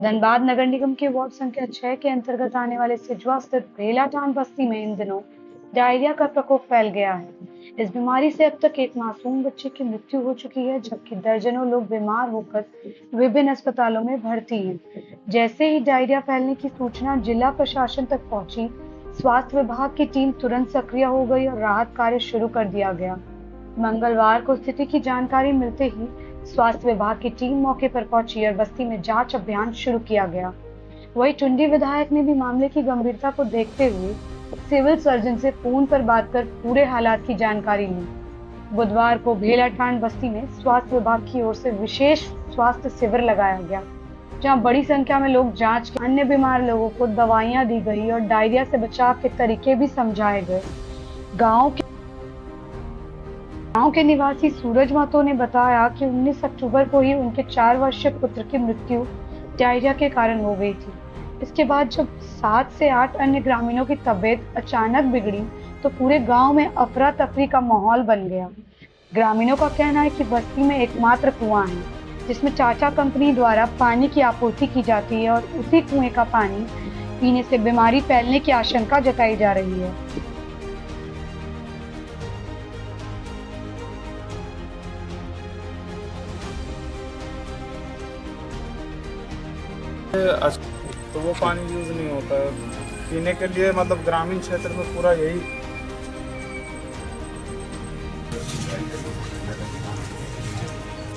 धनबाद नगर निगम के वार्ड संख्या 6 के अंतर्गत आने वाले सिजवा स्थित भेलाटांड बस्ती में इन दिनों डायरिया का प्रकोप फैल गया है। इस बीमारी से अब तक एक मासूम बच्चे की मृत्यु हो चुकी है, जबकि दर्जनों लोग बीमार होकर विभिन्न अस्पतालों में भर्ती हैं। जैसे ही डायरिया फैलने की सूचना जिला प्रशासन तक पहुंची, स्वास्थ्य विभाग की टीम तुरंत सक्रिय हो गई और राहत कार्य शुरू कर दिया गया। मंगलवार को स्थिति की जानकारी मिलते ही स्वास्थ्य विभाग की टीम मौके पर पहुंची और बस्ती में जांच अभियान शुरू किया गया। वहीं टुंडी विधायक ने भी मामले की गंभीरता को देखते हुए सिविल सर्जन से फोन पर बात कर पूरे हालात की जानकारी ली। बुधवार को भेलाटांड बस्ती में स्वास्थ्य विभाग की ओर से विशेष स्वास्थ्य शिविर लगाया गया, जहां बड़ी संख्या में लोग जांच के अन्य बीमार लोगों को दवाइयां दी गई और डायरिया से बचाव के तरीके भी समझाए गए। गाँव के निवासी सूरज महतो ने बताया कि 19 अक्टूबर को ही उनके 4 वर्षीय पुत्र की मृत्यु डायरिया के कारण हो गई थी। इसके बाद जब 7 से 8 अन्य ग्रामीणों की तबीयत अचानक बिगड़ी तो पूरे गांव में अफरा तफरी का माहौल बन गया। ग्रामीणों का कहना है कि बस्ती में एकमात्र कुआं है जिसमें टाटा कंपनी द्वारा पानी की आपूर्ति की जाती है और उसी कुएं का पानी पीने से बीमारी फैलने की आशंका जताई जा रही है। तो वो पानी यूज नहीं होता है पीने के लिए, मतलब ग्रामीण क्षेत्र में पूरा यही।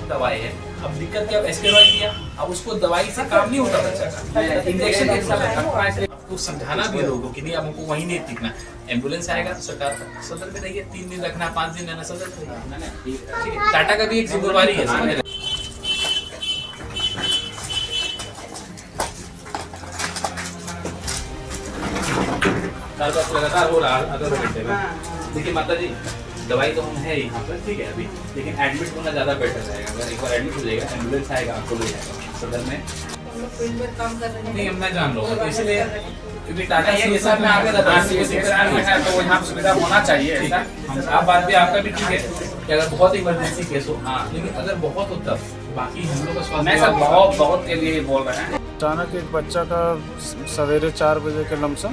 दवाई है, अब दिक्कत क्या, एस्टेरॉइड दिया, अब उसको दवाई से काम नहीं होता बच्चा का, इंजेक्शन ऐसा लगता है। आपको समझाना भी लोगों कि नहीं, अब हमको वहीं नहीं टिकना, एम्बुलेंस आएगा सरकार सदर में रहिए, 3 दिन रखना, 5 दिन रहना सदर में, ठीक है। टाटा का भी एक जिम्मेवारी है, समझ रहे। लगातार हो रहा आधा घंटे में। देखिए माता जी, दवाई तो हम है यहाँ पर, ठीक है अभी, लेकिन एडमिट होना ज़्यादा बेटर रहेगा। अगर एक बार एडमिट हो जाएगा, एम्बुलेंस आएगा, आपको ले जाएगा सदर में। नहीं, मैं जान लूँगा, तो इसलिए क्योंकि टाटा ये सब में आगे है तो यहाँ सुविधा होना चाहिए। आप बात भी आपका भी ठीक है कि अगर बहुत इमरजेंसी केस हो, हाँ, लेकिन अगर बहुत हो तब बाकी हम लोग का स्वास्थ्य बहुत के लिए बोल रहे हैं। अचानक एक बच्चा का सवेरे 4 बजे के लमसम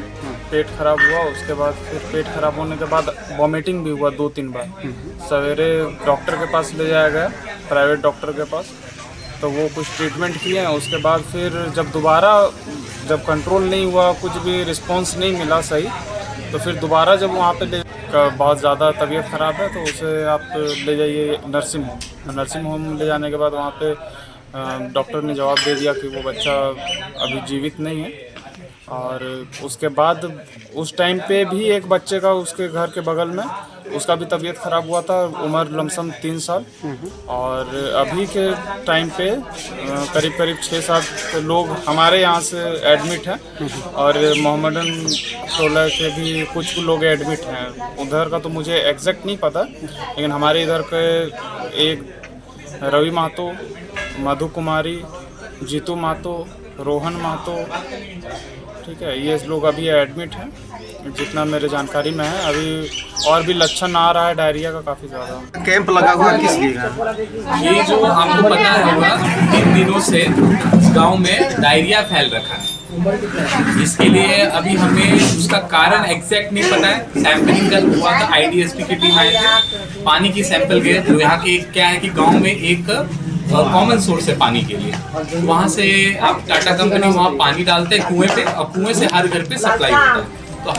पेट खराब हुआ। उसके बाद फिर पेट खराब होने के बाद वॉमिटिंग भी हुआ 2-3 बार। सवेरे डॉक्टर के पास ले जाया गया, प्राइवेट डॉक्टर के पास, तो वो कुछ ट्रीटमेंट किए हैं। उसके बाद फिर जब कंट्रोल नहीं हुआ, कुछ भी रिस्पॉन्स नहीं मिला सही, तो फिर दोबारा जब वहाँ पे बहुत ज़्यादा तबीयत ख़राब है तो उसे आप ले जाइए नर्सिंग होम ले जाने के बाद वहाँ पे डॉक्टर ने जवाब दे दिया कि वो बच्चा अभी जीवित नहीं है। और उसके बाद उस टाइम पे भी एक बच्चे का उसके घर के बगल में उसका भी तबीयत ख़राब हुआ था, उम्र लमसम 3 साल। और अभी के टाइम पे करीब 6-7 लोग हमारे यहाँ से एडमिट हैं और मोहम्मदन टोला के भी कुछ लोग एडमिट हैं। उधर का तो मुझे एग्जैक्ट नहीं पता, लेकिन हमारे इधर के एक रवि महतो, मधु कुमारी, जीतू महतो, रोहन महतो, ठीक है, ये लोग अभी एडमिट हैं जितना मेरे जानकारी में है। अभी और भी लक्षण आ रहा है डायरिया का काफ़ी ज़्यादा। कैंप लगा हुआ किस लिए? ये जो आपको पता होगा 3 दिनों से इस गांव में डायरिया फैल रखा है। इसके लिए अभी हमें उसका कारण एग्जैक्ट नहीं पता है। सैंपलिंग कल हुआ था, IDSP की टीम आए थे, पानी की सैंपल गए। तो यहाँ के क्या है कि गांव में एक कॉमन सोर्स है पानी के लिए, वहाँ से आप टाटा कंपनी वहाँ पानी डालते हैं कुएं पे, और कुएं से हर घर पे सप्लाई होता है। तो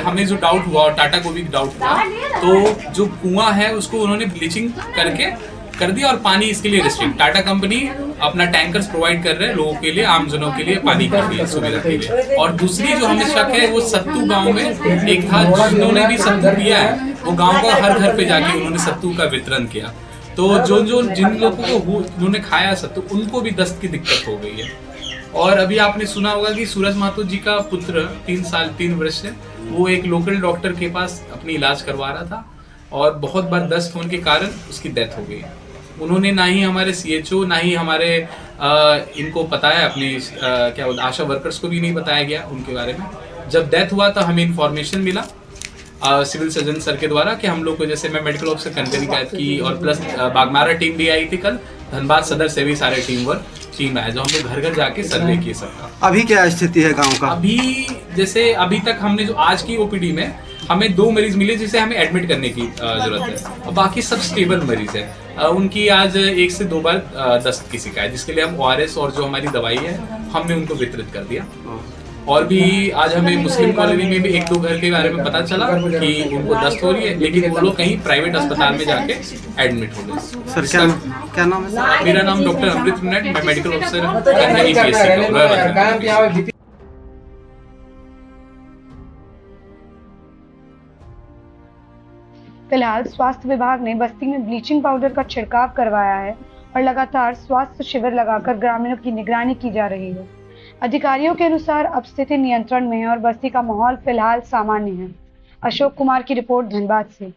हमें जो डाउट हुआ और टाटा को भी डाउट हुआ, तो जो कुआं है उसको उन्होंने ब्लीचिंग करके कर दिया और पानी इसके लिए रिस्ट्रिक्ट। टाटा कंपनी अपना टैंकर्स प्रोवाइड कर रहे हैं लोगों के लिए, आमजनों के लिए पानी की सुविधा के लिए। और दूसरी जो हमें शक है वो सत्तू गांव में एक था जिन्होंने भी सत्तू पिया है, वो गांव का हर घर पे जाके उन्होंने सत्तू का वितरण किया। तो जिन लोगों को उन्होंने खाया सत्तू, उनको भी दस्त की दिक्कत हो गई है। और अभी आपने सुना होगा कि सूरज महतो जी का पुत्र 3 वर्ष से वो एक लोकल डॉक्टर के पास अपनी इलाज करवा रहा था और बहुत बार दस्त होने के कारण उसकी डेथ हो गई। उन्होंने ना ही हमारे CHO ना ही हमारे इनको बताया, अपनी आशा वर्कर्स को भी नहीं बताया गया उनके बारे में। जब डेथ हुआ तो हमें इन्फॉर्मेशन मिला सिविल सर्जन सर के द्वारा कि हम लोग को, जैसे मैं मेडिकल ऑफिसर कंटेन की और प्लस बागमारा टीम भी आई थी कल, धनबाद सदर से भी सारे टीम वर्क, टीम आया जो हम लोग घर घर जाके सर्वे किए सबका। अभी क्या स्थिति है गांव का? अभी जैसे अभी तक हमने जो आज की ओपीडी में हमें 2 मरीज मिले जिसे हमें एडमिट करने की जरूरत है, और बाकी सब स्टेबल मरीज है। उनकी आज 1 से 2 बार दस्त की शिकायत, जिसके लिए हम ORS और जो हमारी दवाई है हमने उनको वितरित कर दिया। और भी आज हमें मुस्लिम कॉलोनी में भी 1-2 घर के बारे में पता चला कि उनको दस्त हो रही है, लेकिन वो लोग कहीं प्राइवेट अस्पताल में जाके एडमिट हो गए। सर क्या नाम है सर? मेरा नाम डॉक्टर अमृत नेट, मैं मेडिकल ऑफिसर हूँ। फिलहाल स्वास्थ्य विभाग ने बस्ती में ब्लीचिंग पाउडर का छिड़काव करवाया है और लगातार स्वास्थ्य शिविर लगाकर ग्रामीणों की निगरानी की जा रही है। अधिकारियों के अनुसार अब स्थिति नियंत्रण में है और बस्ती का माहौल फिलहाल सामान्य है। अशोक कुमार की रिपोर्ट धनबाद से।